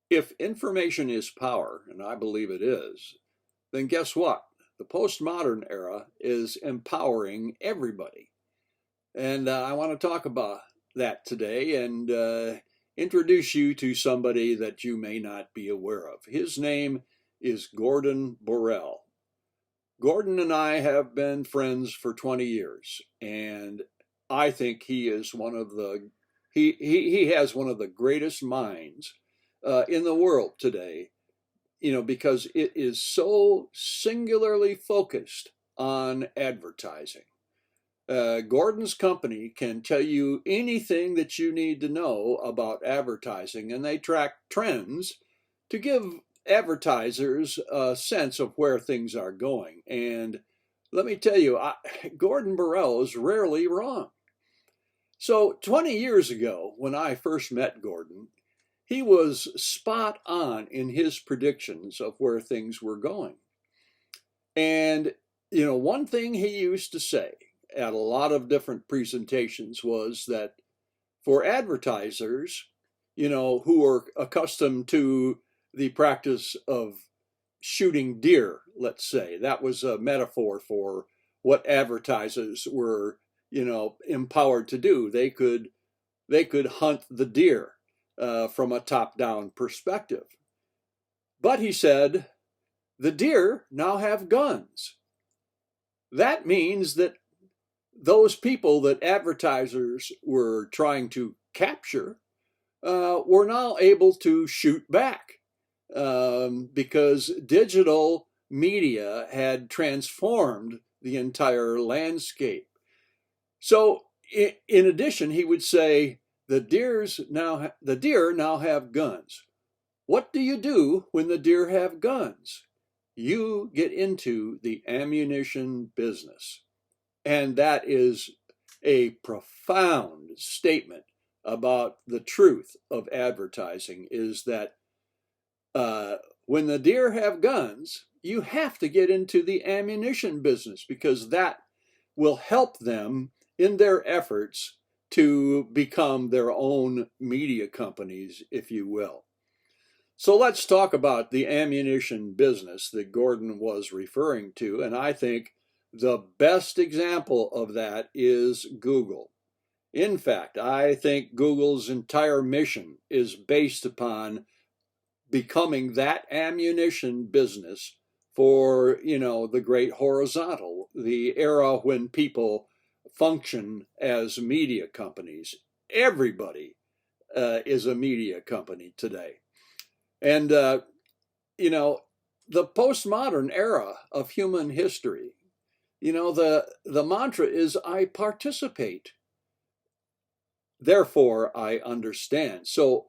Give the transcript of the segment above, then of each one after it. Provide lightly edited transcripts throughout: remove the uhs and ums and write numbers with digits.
If information is power, and I believe it is, then guess what? The postmodern era is empowering everybody. And I want to talk about that today and introduce you to somebody that you may not be aware of. His name is Gordon Borrell. Gordon and I have been friends for 20 years, and I think he is one of the he has one of the greatest minds in the world today, because it is so singularly focused on advertising. Gordon's company can tell you anything that you need to know about advertising, and they track trends to give advertisers a sense of where things are going. And let me tell you, Gordon Borrell is rarely wrong. So 20 years ago, when I first met Gordon, he was spot on in his predictions of where things were going. And, one thing he used to say at a lot of different presentations was that for advertisers, who are accustomed to the practice of shooting deer, let's say, that was a metaphor for what advertisers were, empowered to do. They could hunt the deer from a top-down perspective. But he said, the deer now have guns. That means that those people that advertisers were trying to capture were now able to shoot back because digital media had transformed the entire landscape. So, in addition, he would say, the deer now have guns. What do you do when the deer have guns? You get into the ammunition business. And that is a profound statement about the truth of advertising, is that when the deer have guns, you have to get into the ammunition business because that will help them in their efforts to become their own media companies, if you will. So let's talk about the ammunition business that Gordon was referring to. And I think the best example of that is Google. In fact, I think Google's entire mission is based upon becoming that ammunition business for, the great horizontal, the era when people function as media companies. Everybody is a media company today. And, the postmodern era of human history, the mantra is, I participate, therefore I understand. So,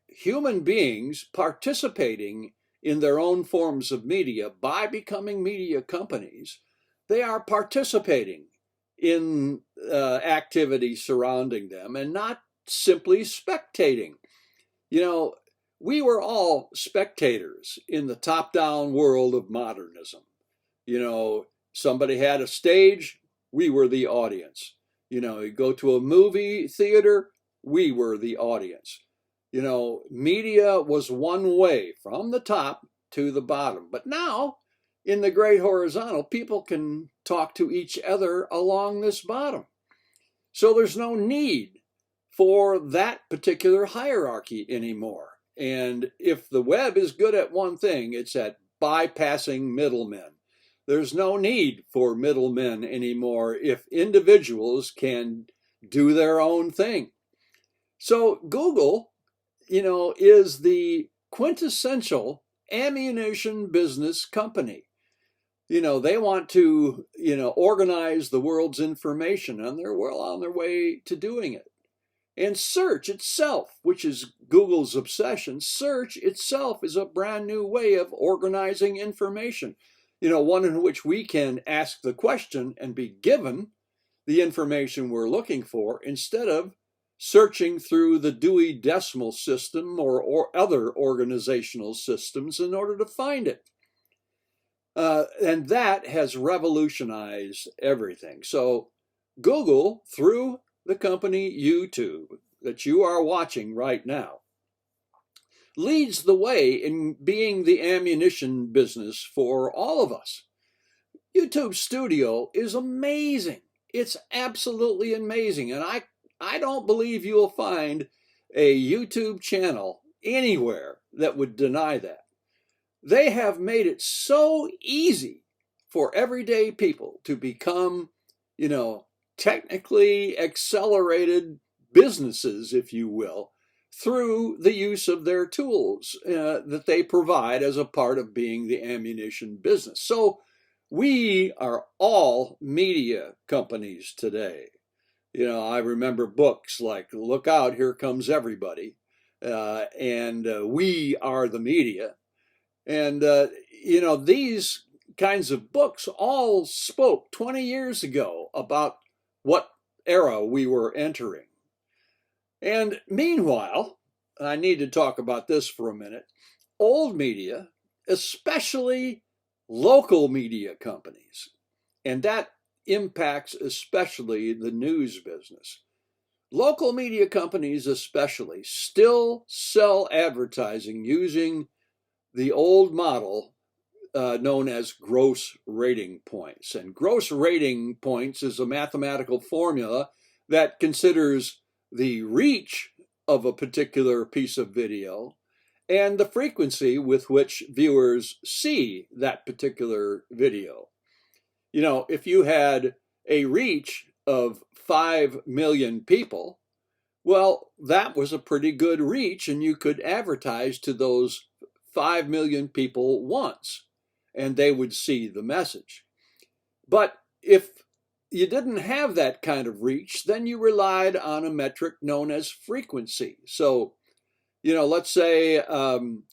human beings participating in their own forms of media by becoming media companies, they are participating in activities surrounding them and not simply spectating. We were all spectators in the top-down world of modernism. Somebody had a stage, we were the audience. You go to a movie theater, we were the audience. Media was one way from the top to the bottom. But now, in the great horizontal, people can talk to each other along this bottom. So there's no need for that particular hierarchy anymore. And if the web is good at one thing, it's at bypassing middlemen. There's no need for middlemen anymore if individuals can do their own thing. So Google, is the quintessential ammunition business company. They want to, organize the world's information, and they're well on their way to doing it. And search itself, which is Google's obsession, search itself is a brand new way of organizing information. One in which we can ask the question and be given the information we're looking for instead of searching through the Dewey Decimal System or other organizational systems in order to find it. And that has revolutionized everything. So Google, through the company YouTube that you are watching right now, leads the way in being the ammunition business for all of us. YouTube Studio is amazing. It's absolutely amazing. And I don't believe you'll find a YouTube channel anywhere that would deny that. They have made it so easy for everyday people to become, technically accelerated businesses, if you will, through the use of their tools that they provide as a part of being the ammunition business. So we are all media companies today. I remember books like Look Out, Here Comes Everybody, and We Are the Media. And, these kinds of books all spoke 20 years ago about what era we were entering. And meanwhile, I need to talk about this for a minute, old media, especially local media companies, and that impacts especially the news business. Local media companies especially still sell advertising using the old model known as gross rating points. And gross rating points is a mathematical formula that considers the reach of a particular piece of video and the frequency with which viewers see that particular video. If you had a reach of 5 million people, well, that was a pretty good reach, and you could advertise to those 5 million people once, and they would see the message. But if you didn't have that kind of reach, then you relied on a metric known as frequency. So, let's say, an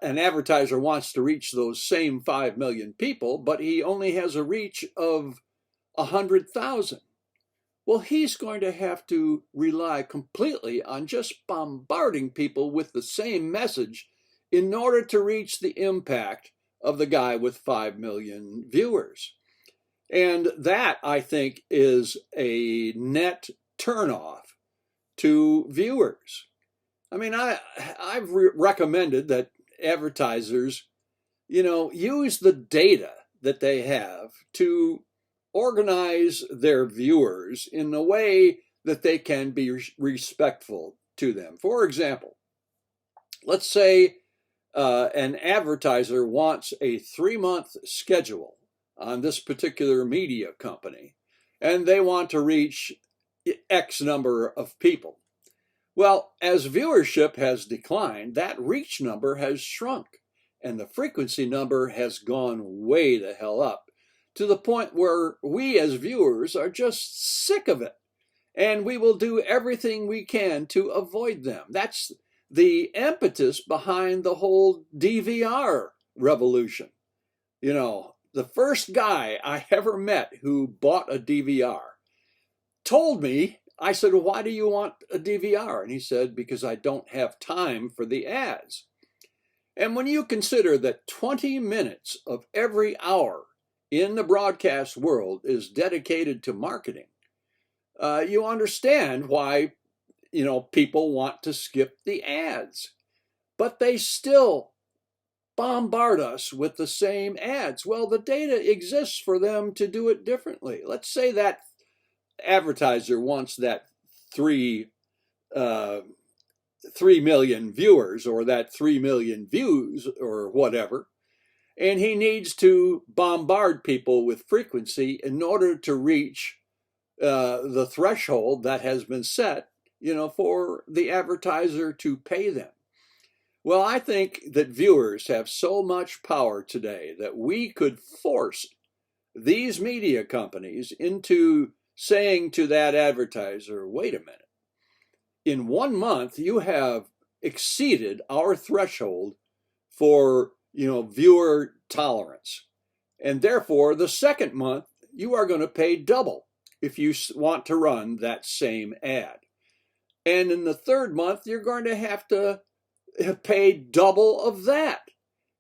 advertiser wants to reach those same 5 million people, but he only has a reach of 100,000. Well, he's going to have to rely completely on just bombarding people with the same message in order to reach the impact of the guy with 5 million viewers. And that, I think, is a net turnoff to viewers. I mean, I've recommended that advertisers, use the data that they have to organize their viewers in a way that they can be respectful to them. For example, let's say an advertiser wants a 3-month schedule on this particular media company, and they want to reach X number of people. Well, as viewership has declined, that reach number has shrunk, and the frequency number has gone way the hell up, to the point where we as viewers are just sick of it, and we will do everything we can to avoid them. That's the impetus behind the whole DVR revolution. The first guy I ever met who bought a DVR told me, I said, well, why do you want a DVR? And he said, because I don't have time for the ads. And when you consider that 20 minutes of every hour in the broadcast world is dedicated to marketing, you understand why, people want to skip the ads. But they still bombard us with the same ads. Well, the data exists for them to do it differently. Let's say that advertiser wants that 3 million viewers or that 3 million views or whatever, and he needs to bombard people with frequency in order to reach the threshold that has been set, for the advertiser to pay them. Well, I think that viewers have so much power today that we could force these media companies into saying to that advertiser, wait a minute, in 1 month you have exceeded our threshold for, viewer tolerance. And therefore, the second month, you are going to pay double if you want to run that same ad. And in the third month, you're going to have to pay double of that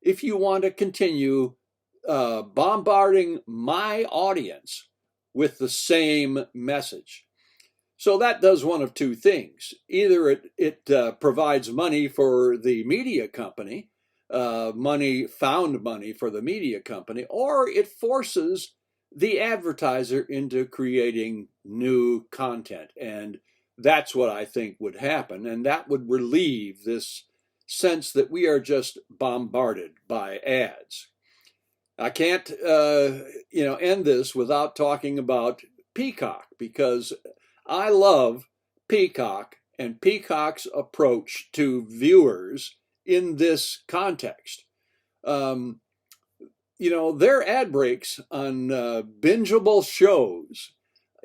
if you want to continue bombarding my audience with the same message. So that does one of two things. Either it provides money for the media company, found money for the media company, or it forces the advertiser into creating new content. And that's what I think would happen. And that would relieve this sense that we are just bombarded by ads. I can't, end this without talking about Peacock, because I love Peacock and Peacock's approach to viewers in this context. Um, their ad breaks on bingeable shows,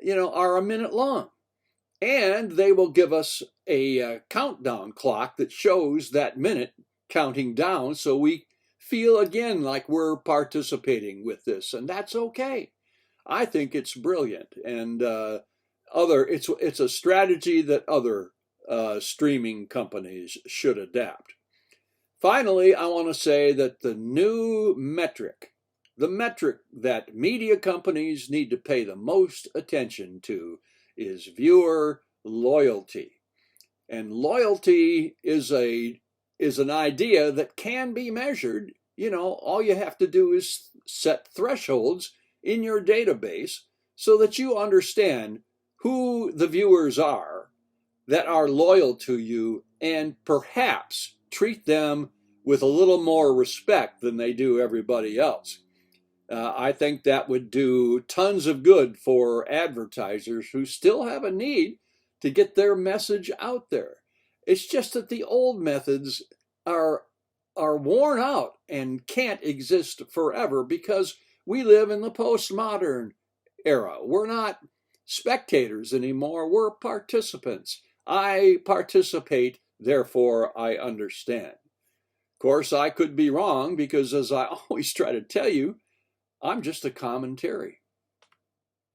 are a minute long. And they will give us a countdown clock that shows that minute counting down, so we feel again like we're participating with this, and that's okay. I think it's brilliant, and it's a strategy that other streaming companies should adapt. Finally, I want to say that the metric that media companies need to pay the most attention to is viewer loyalty. And loyalty is an idea that can be measured. All you have to do is set thresholds in your database so that you understand who the viewers are that are loyal to you, and perhaps treat them with a little more respect than they do everybody else. I think that would do tons of good for advertisers who still have a need to get their message out there. It's just that the old methods are worn out and can't exist forever because we live in the postmodern era. We're not spectators anymore, we're participants. I participate, therefore I understand. Of course, I could be wrong because, as I always try to tell you, I'm just a commentary.